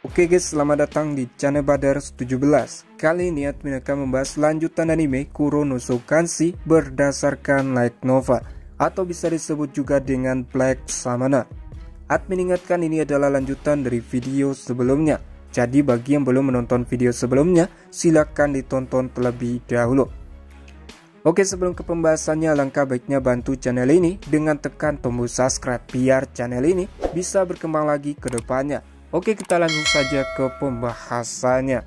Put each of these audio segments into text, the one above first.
Oke guys, selamat datang di channel Badar 17. Kali ini admin akan membahas lanjutan anime Kuronoso Kanshi berdasarkan light novel, atau bisa disebut juga dengan Black Samana. Admin ingatkan ini adalah lanjutan dari video sebelumnya, jadi bagi yang belum menonton video sebelumnya, silahkan ditonton terlebih dahulu. Oke, sebelum ke pembahasannya, alangkah baiknya bantu channel ini dengan tekan tombol subscribe biar channel ini bisa berkembang lagi ke depannya. Oke, kita langsung saja ke pembahasannya.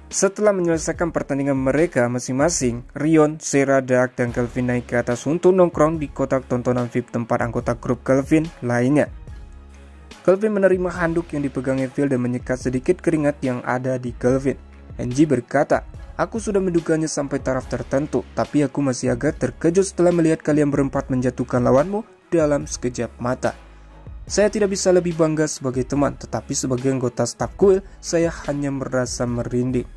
Setelah menyelesaikan pertandingan mereka masing-masing, Rion, Sera, Dark, dan Kelvin naik ke atas untuk nongkrong di kotak tontonan VIP tempat anggota grup Kelvin lainnya. Kelvin menerima handuk yang dipegang Evil dan menyekat sedikit keringat yang ada di Kelvin. Enji berkata, "Aku sudah menduganya sampai taraf tertentu, tapi aku masih agak terkejut setelah melihat kalian berempat menjatuhkan lawanmu dalam sekejap mata. Saya tidak bisa lebih bangga sebagai teman, tetapi sebagai anggota staf kuil, saya hanya merasa merinding."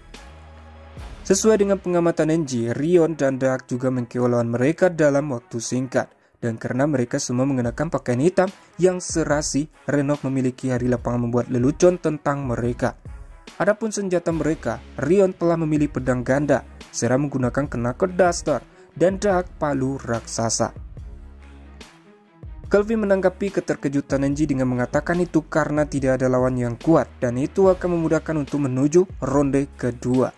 Sesuai dengan pengamatan Enji, Rion dan Dark juga meng-KO lawan mereka dalam waktu singkat. Dan karena mereka semua mengenakan pakaian hitam yang serasi, Renov memiliki hari lapangan membuat lelucon tentang mereka. Adapun senjata mereka, Rion telah memilih pedang ganda, Sera menggunakan Knuckle Duster, dan Dark palu raksasa. Kelvin menanggapi keterkejutan Enji dengan mengatakan itu karena tidak ada lawan yang kuat dan itu akan memudahkan untuk menuju ronde kedua.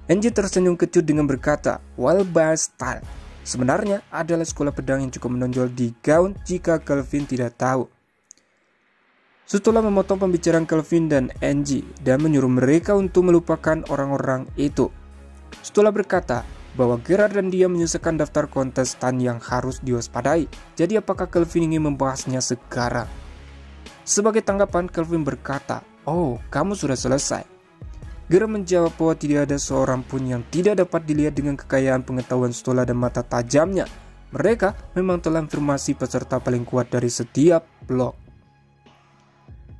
Enji tersenyum kecut dengan berkata, "Well, Style sebenarnya adalah sekolah pedang yang cukup menonjol di Gaun jika Kelvin tidak tahu." Setelah memotong pembicaraan Kelvin dan Enji dan menyuruh mereka untuk melupakan orang-orang itu, setelah berkata bahwa Gerard dan dia menyelesaikan daftar kontestan yang harus diwaspadai. Jadi apakah Kelvin ingin membahasnya sekarang? Sebagai tanggapan, Kelvin berkata, "Oh, kamu sudah selesai." Gerard menjawab bahwa tidak ada seorang pun yang tidak dapat dilihat dengan kekayaan pengetahuan Stola dan mata tajamnya. Mereka memang telah informasi peserta paling kuat dari setiap blok.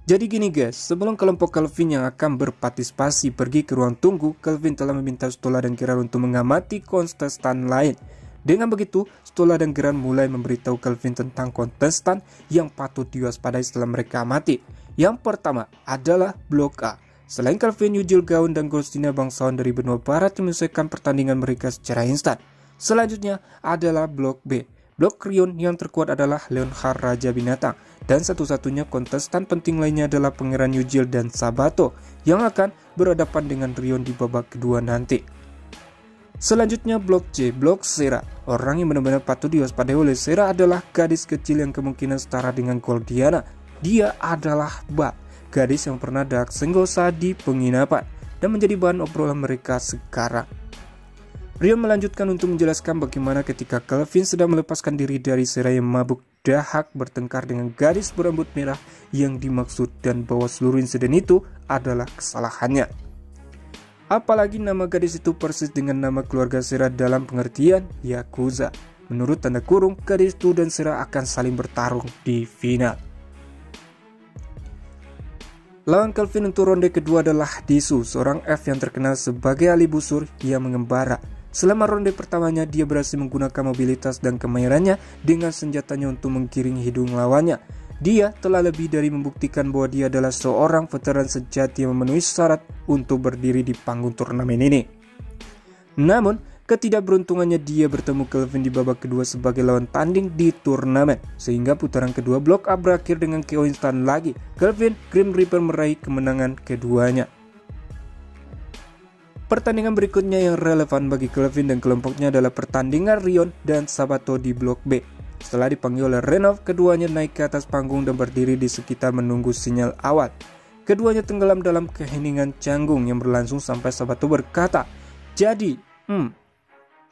Jadi gini guys, sebelum kelompok Kelvin yang akan berpartisipasi pergi ke ruang tunggu, Kelvin telah meminta Stola dan Gerard untuk mengamati kontestan lain. Dengan begitu, Stola dan Gerard mulai memberitahu Kelvin tentang kontestan yang patut diwaspadai setelah mereka amati. Yang pertama adalah Blok A. Selain Kelvin, Yujil, Gaun, dan Gostina bangsawan dari benua barat menyelesaikan pertandingan mereka secara instan. Selanjutnya adalah Blok B. Blok Rion yang terkuat adalah Leonhard Raja Binatang, dan satu-satunya kontestan penting lainnya adalah Pangeran Yujil dan Sabato yang akan berhadapan dengan Rion di babak kedua nanti. Selanjutnya Blok C, Blok Sera. Orang yang benar-benar patut diwaspadai oleh Sera adalah gadis kecil yang kemungkinan setara dengan Goldiana. Dia adalah Bab, gadis yang pernah Dark Senggosa di penginapan dan menjadi bahan obrolan mereka sekarang. Rion melanjutkan untuk menjelaskan bagaimana ketika Kelvin sedang melepaskan diri dari Sera yang mabuk dahak bertengkar dengan gadis berambut merah yang dimaksud dan bahwa seluruh insiden itu adalah kesalahannya. Apalagi nama gadis itu persis dengan nama keluarga Sera dalam pengertian Yakuza. Menurut tanda kurung, gadis itu dan Sera akan saling bertarung di final. Lawan Kelvin untuk ronde kedua adalah Disu, seorang F yang terkenal sebagai ahli busur yang mengembara. Selama ronde pertamanya, dia berhasil menggunakan mobilitas dan kemahirannya dengan senjatanya untuk menggiring hidung lawannya. Dia telah lebih dari membuktikan bahwa dia adalah seorang veteran sejati yang memenuhi syarat untuk berdiri di panggung turnamen ini. Namun, ketidakberuntungannya dia bertemu Kelvin di babak kedua sebagai lawan tanding di turnamen, sehingga putaran kedua Blok A berakhir dengan KO instan lagi. Kelvin Grim Reaper meraih kemenangan keduanya. Pertandingan berikutnya yang relevan bagi Kelvin dan kelompoknya adalah pertandingan Rion dan Sabato di Blok B. Setelah dipanggil oleh Renov, keduanya naik ke atas panggung dan berdiri di sekitar menunggu sinyal awal. Keduanya tenggelam dalam keheningan canggung yang berlangsung sampai Sabato berkata, "Jadi,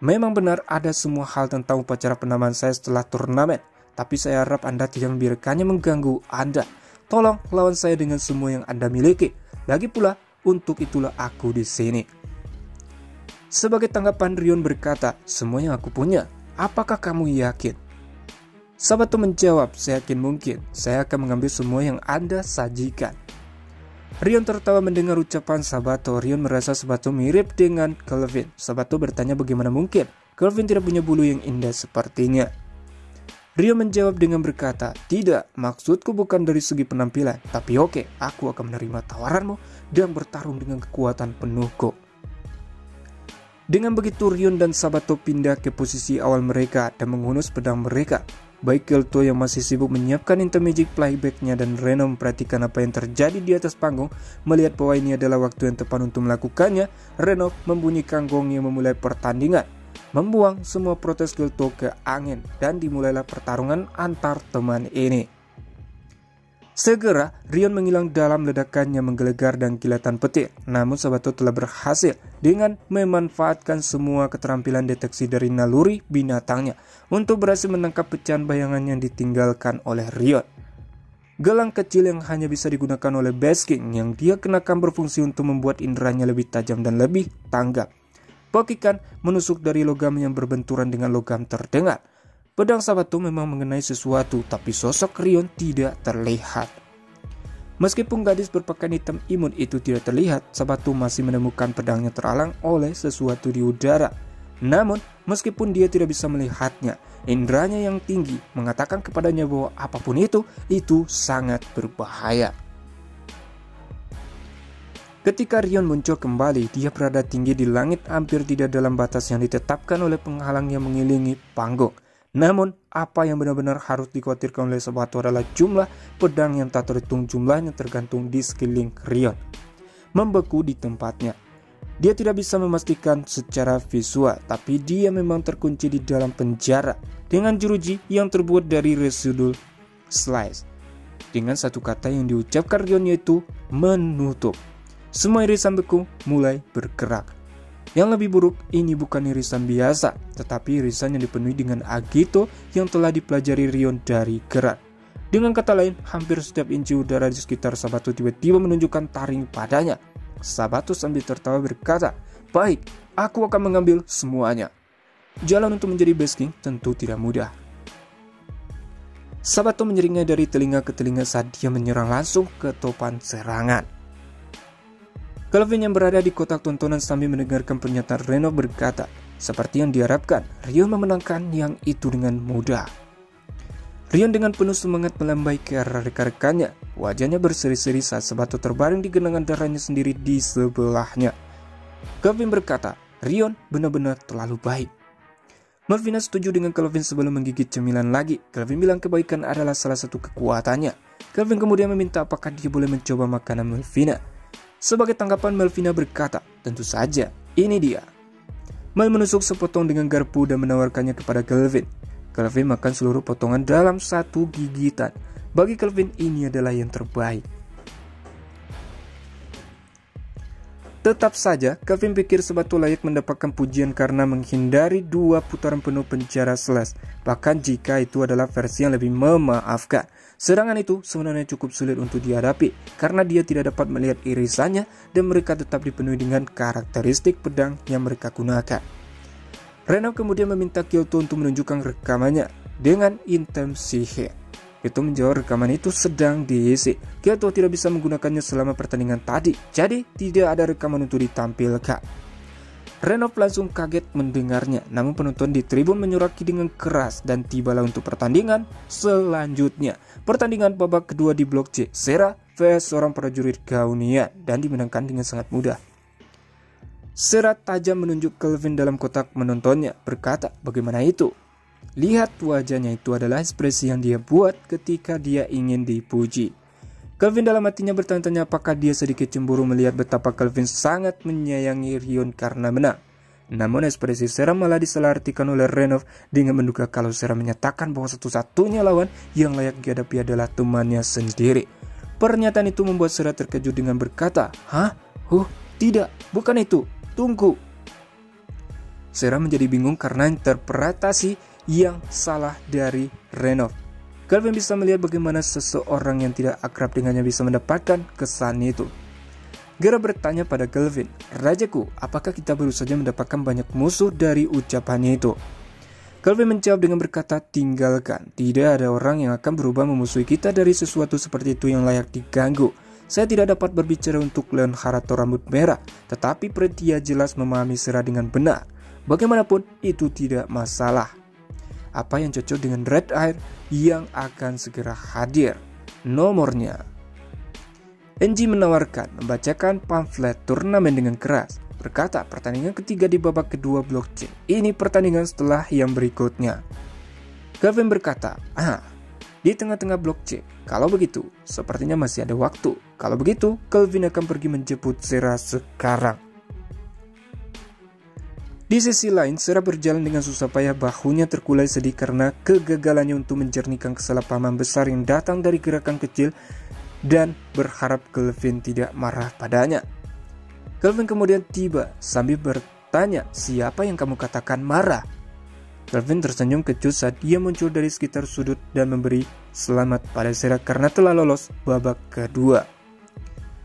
memang benar ada semua hal tentang upacara penamaan saya setelah turnamen, tapi saya harap Anda tidak membiarkannya mengganggu Anda. Tolong lawan saya dengan semua yang Anda miliki. Lagi pula, untuk itulah aku di sini." Sebagai tanggapan, Rion berkata, "Semua yang aku punya. Apakah kamu yakin?" Sabato menjawab, "Saya yakin mungkin. Saya akan mengambil semua yang Anda sajikan." Rion tertawa mendengar ucapan Sabato. Rion merasa Sabato mirip dengan Kelvin. Sabato bertanya bagaimana mungkin Kelvin tidak punya bulu yang indah sepertinya. Rion menjawab dengan berkata, "Tidak, maksudku bukan dari segi penampilan, tapi oke, aku akan menerima tawaranmu dan bertarung dengan kekuatan penuhku." Dengan begitu Rion dan Sabato pindah ke posisi awal mereka dan menghunus pedang mereka. Baik Kyoto yang masih sibuk menyiapkan intermagic playbacknya dan Reno memperhatikan apa yang terjadi di atas panggung. Melihat bahwa ini adalah waktu yang tepat untuk melakukannya, Reno membunyikan gong yang memulai pertandingan, membuang semua protes Kyoto ke angin, dan dimulailah pertarungan antar teman ini. Segera, Rion menghilang dalam ledakan yang menggelegar dan kilatan petir. Namun Sabato telah berhasil dengan memanfaatkan semua keterampilan deteksi dari naluri binatangnya untuk berhasil menangkap pecahan bayangan yang ditinggalkan oleh Rion. Gelang kecil yang hanya bisa digunakan oleh Basking yang dia kenakan berfungsi untuk membuat inderanya lebih tajam dan lebih tanggap. Pokikan menusuk dari logam yang berbenturan dengan logam terdengar. Pedang Sabato memang mengenai sesuatu, tapi sosok Rion tidak terlihat. Meskipun gadis berpakaian hitam imut itu tidak terlihat, Sabato masih menemukan pedangnya terhalang oleh sesuatu di udara. Namun, meskipun dia tidak bisa melihatnya, inderanya yang tinggi mengatakan kepadanya bahwa apapun itu sangat berbahaya. Ketika Rion muncul kembali, dia berada tinggi di langit hampir tidak dalam batas yang ditetapkan oleh penghalang yang mengelilingi panggung. Namun, apa yang benar-benar harus dikhawatirkan oleh Sabato adalah jumlah pedang yang tak terhitung jumlahnya tergantung di sekeliling Rion, membeku di tempatnya. Dia tidak bisa memastikan secara visual, tapi dia memang terkunci di dalam penjara dengan jeruji yang terbuat dari residu slice. Dengan satu kata yang diucapkan Rion yaitu menutup. Semua irisan beku mulai bergerak. Yang lebih buruk, ini bukan irisan biasa, tetapi irisan yang dipenuhi dengan agito yang telah dipelajari Rion dari Gerat. Dengan kata lain, hampir setiap inci udara di sekitar Sabato tiba-tiba menunjukkan taring padanya. Sabato sambil tertawa berkata, "Baik, aku akan mengambil semuanya." Jalan untuk menjadi Basking tentu tidak mudah. Sabato menyeringnya dari telinga ke telinga saat dia menyerang langsung ke topan serangan. Kelvin yang berada di kotak tontonan sambil mendengarkan pernyataan Reno berkata, seperti yang diharapkan, Rion memenangkan yang itu dengan mudah. Rion dengan penuh semangat melambai ke arah rekan-rekannya. Wajahnya berseri-seri saat Sabato terbaring di genangan darahnya sendiri di sebelahnya. Kelvin berkata, Rion benar-benar terlalu baik. Melvina setuju dengan Kelvin sebelum menggigit cemilan lagi. Kelvin bilang kebaikan adalah salah satu kekuatannya. Kelvin kemudian meminta apakah dia boleh mencoba makanan Melvina. Sebagai tanggapan, Melvina berkata, tentu saja, ini dia. Mel menusuk sepotong dengan garpu dan menawarkannya kepada Kelvin. Kelvin makan seluruh potongan dalam satu gigitan. Bagi Kelvin, ini adalah yang terbaik. Tetap saja, Kelvin pikir Sabato layak mendapatkan pujian karena menghindari 2 putaran penuh penjara slash. Bahkan jika itu adalah versi yang lebih memaafkan. Serangan itu sebenarnya cukup sulit untuk dihadapi karena dia tidak dapat melihat irisannya dan mereka tetap dipenuhi dengan karakteristik pedang yang mereka gunakan. Reno kemudian meminta Kyoto untuk menunjukkan rekamannya dengan item sihir. Kyoto menjawab rekaman itu sedang diisi. Kyoto tidak bisa menggunakannya selama pertandingan tadi, jadi tidak ada rekaman untuk ditampilkan. Renov langsung kaget mendengarnya, namun penonton di tribun menyoraki dengan keras dan tibalah untuk pertandingan selanjutnya. Pertandingan babak kedua di blok C, Sera vs seorang prajurit Gaunia dan dimenangkan dengan sangat mudah. Sera tajam menunjuk Kelvin dalam kotak menontonnya, berkata, bagaimana itu? Lihat wajahnya, itu adalah ekspresi yang dia buat ketika dia ingin dipuji. Kelvin dalam hatinya bertanya-tanya apakah dia sedikit cemburu melihat betapa Kelvin sangat menyayangi Rion karena menang. Namun ekspresi Sera malah disalahartikan oleh Renov dengan menduga kalau Sera menyatakan bahwa satu-satunya lawan yang layak dihadapi adalah temannya sendiri. Pernyataan itu membuat Sera terkejut dengan berkata, "Hah? Tidak, bukan itu. Tunggu." Sera menjadi bingung karena interpretasi yang salah dari Renov. Kelvin bisa melihat bagaimana seseorang yang tidak akrab dengannya bisa mendapatkan kesan itu. Gera bertanya pada Kelvin, "Rajaku, apakah kita baru saja mendapatkan banyak musuh dari ucapannya itu?" Kelvin menjawab dengan berkata, "Tinggalkan, tidak ada orang yang akan berubah memusuhi kita dari sesuatu seperti itu yang layak diganggu. Saya tidak dapat berbicara untuk Leonhard atau rambut merah, tetapi dia jelas memahami Sera dengan benar. Bagaimanapun, itu tidak masalah." apa yang cocok dengan Red Air yang akan segera hadir. Nomornya. Angie menawarkan membacakan pamflet turnamen dengan keras, berkata pertandingan ketiga di babak kedua blok C. Ini pertandingan setelah yang berikutnya. Kelvin berkata, di tengah-tengah blok C. Kalau begitu, sepertinya masih ada waktu. Kalau begitu, Kelvin akan pergi menjemput Sarah sekarang. Di sisi lain, Sarah berjalan dengan susah payah, bahunya terkulai sedih karena kegagalannya untuk menjernihkan kesalahpahaman besar yang datang dari gerakan kecil dan berharap Kelvin tidak marah padanya. Kelvin kemudian tiba sambil bertanya, siapa yang kamu katakan marah? Kelvin tersenyum kecut saat dia muncul dari sekitar sudut dan memberi selamat pada Sarah karena telah lolos babak kedua.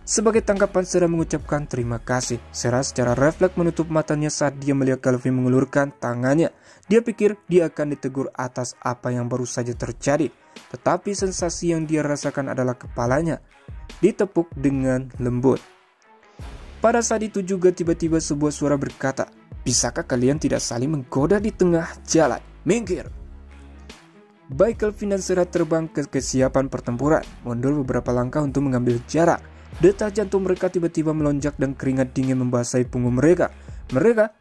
Sebagai tanggapan, Sarah mengucapkan terima kasih. Sarah secara refleks menutup matanya saat dia melihat Kelvin mengulurkan tangannya. Dia pikir dia akan ditegur atas apa yang baru saja terjadi. Tetapi sensasi yang dia rasakan adalah kepalanya ditepuk dengan lembut. Pada saat itu juga tiba-tiba sebuah suara berkata, bisakah kalian tidak saling menggoda di tengah jalan? Minggir! Baik Kelvin dan Sarah terbang ke kesiapan pertempuran, mundur beberapa langkah untuk mengambil jarak. Detak jantung mereka tiba-tiba melonjak dan keringat dingin membasahi punggung mereka. Mereka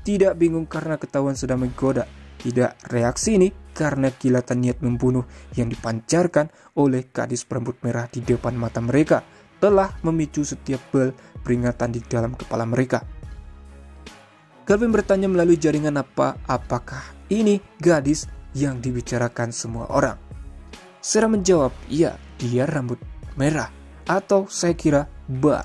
tidak bingung karena ketahuan sedang menggoda. Tidak, reaksi ini karena kilatan niat membunuh yang dipancarkan oleh gadis berambut merah di depan mata mereka telah memicu setiap bel peringatan di dalam kepala mereka. Kelvin bertanya melalui jaringan apakah ini gadis yang dibicarakan semua orang. Sarah menjawab, iya, dia rambut merah, atau saya kira Bal.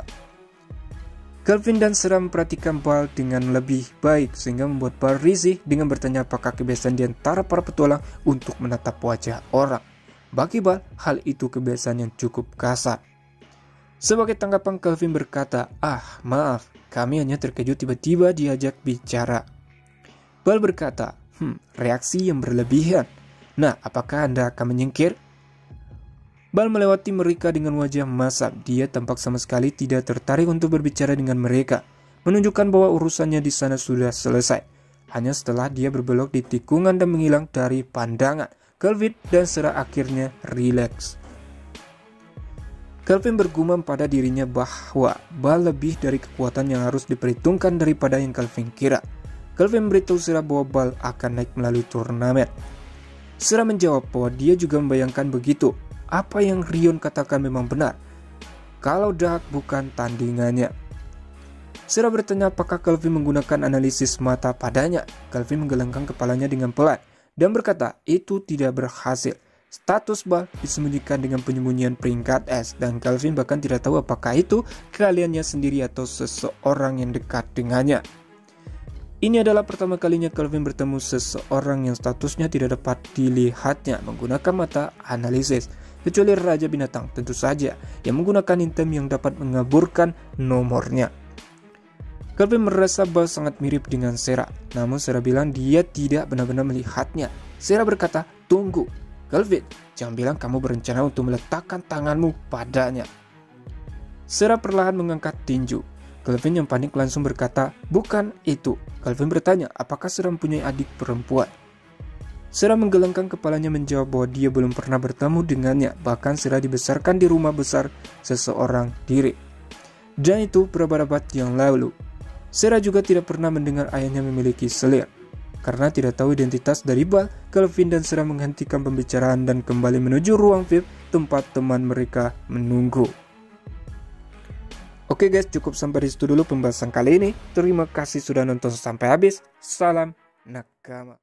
Kelvin dan Sarah memperhatikan Bal dengan lebih baik sehingga membuat Bal risih dengan bertanya apakah kebiasaan di antara para petualang untuk menatap wajah orang. Bagi Bal, hal itu kebiasaan yang cukup kasar. Sebagai tanggapan, Kelvin berkata, maaf, kami hanya terkejut tiba-tiba diajak bicara. Bal berkata, reaksi yang berlebihan. Nah, apakah Anda akan menyingkir? Bal melewati mereka dengan wajah masam. Dia tampak sama sekali tidak tertarik untuk berbicara dengan mereka, menunjukkan bahwa urusannya di sana sudah selesai. Hanya setelah dia berbelok di tikungan dan menghilang dari pandangan, Kelvin dan Sarah akhirnya rileks. Kelvin bergumam pada dirinya bahwa Bal lebih dari kekuatan yang harus diperhitungkan daripada yang Kelvin kira. Kelvin memberitahu Sarah bahwa Bal akan naik melalui turnamen. Sarah menjawab bahwa dia juga membayangkan begitu. Apa yang Rion katakan memang benar. Kalau Dark bukan tandingannya. Sarah bertanya apakah Kelvin menggunakan analisis mata padanya. Kelvin menggelengkan kepalanya dengan pelan dan berkata itu tidak berhasil. Status Bal disembunyikan dengan penyembunyian peringkat S dan Kelvin bahkan tidak tahu apakah itu kaliannya sendiri atau seseorang yang dekat dengannya. Ini adalah pertama kalinya Kelvin bertemu seseorang yang statusnya tidak dapat dilihatnya menggunakan mata analisis, kecuali Raja Binatang tentu saja yang menggunakan item yang dapat mengaburkan nomornya. Kelvin merasa Bal sangat mirip dengan Sarah, namun Sarah bilang dia tidak benar-benar melihatnya. Sarah berkata, tunggu. Kelvin, jangan bilang kamu berencana untuk meletakkan tanganmu padanya. Sarah perlahan mengangkat tinju. Kelvin yang panik langsung berkata, bukan itu. Kelvin bertanya, apakah Sarah mempunyai adik perempuan? Sarah menggelengkan kepalanya menjawab bahwa dia belum pernah bertemu dengannya. Bahkan Sarah dibesarkan di rumah besar seseorang diri. Dan itu berabad-abad yang lalu. Sarah juga tidak pernah mendengar ayahnya memiliki selir. Karena tidak tahu identitas dari Bal, Kelvin dan Sarah menghentikan pembicaraan dan kembali menuju ruang VIP tempat teman mereka menunggu. Oke guys, cukup sampai di situ dulu pembahasan kali ini. Terima kasih sudah nonton sampai habis. Salam nakama.